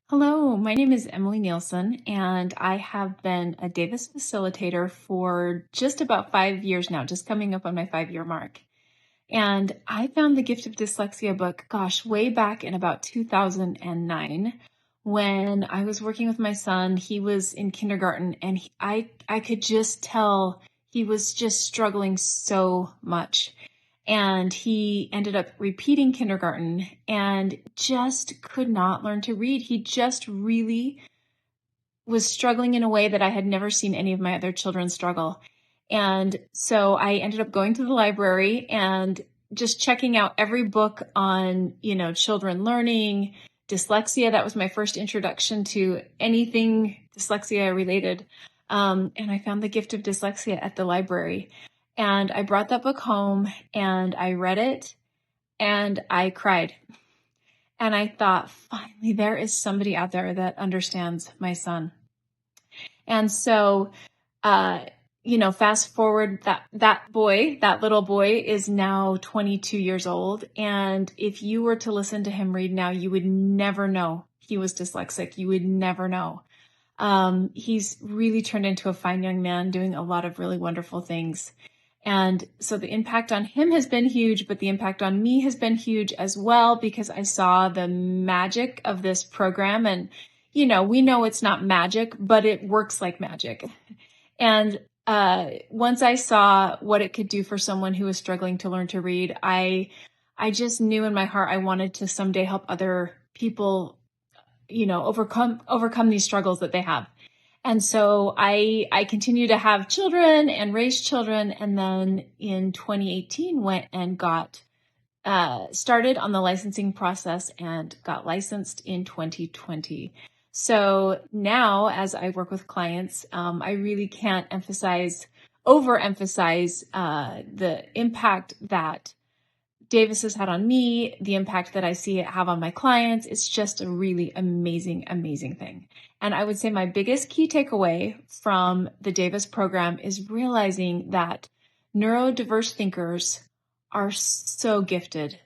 Hello, my name is Emily Nielsen, and I have been a Davis Facilitator for just about 5 years now, just coming up on my 5-year mark. And I found the Gift of Dyslexia book, way back in about 2009 when I was working with my son. He was in kindergarten, and I could just tell he was just struggling so much. And he ended up repeating kindergarten and just could not learn to read. He just really was struggling in a way that I had never seen any of my other children struggle. And so I ended up going to the library and just checking out every book on, children learning, dyslexia. That was my first introduction to anything dyslexia related. And I found the Gift of Dyslexia at the library. And I brought that book home and I read it and I cried. And I thought, finally, there is somebody out there that understands my son. And so, fast forward, that little boy is now 22 years old. And if you were to listen to him read now, you would never know he was dyslexic. You would never know. He's really turned into a fine young man doing a lot of really wonderful things. And so the impact on him has been huge, but the impact on me has been huge as well, because I saw the magic of this program. And, we know it's not magic, but it works like magic. And once I saw what it could do for someone who was struggling to learn to read, I just knew in my heart I wanted to someday help other people, overcome these struggles that they have. And so I continue to have children and raise children. And then in 2018 went and got started on the licensing process and got licensed in 2020. So now as I work with clients, I really can't overemphasize the impact that Davis has had on me, the impact that I see it have on my clients. It's just a really amazing, amazing thing. And I would say my biggest key takeaway from the Davis program is realizing that neurodiverse thinkers are so gifted,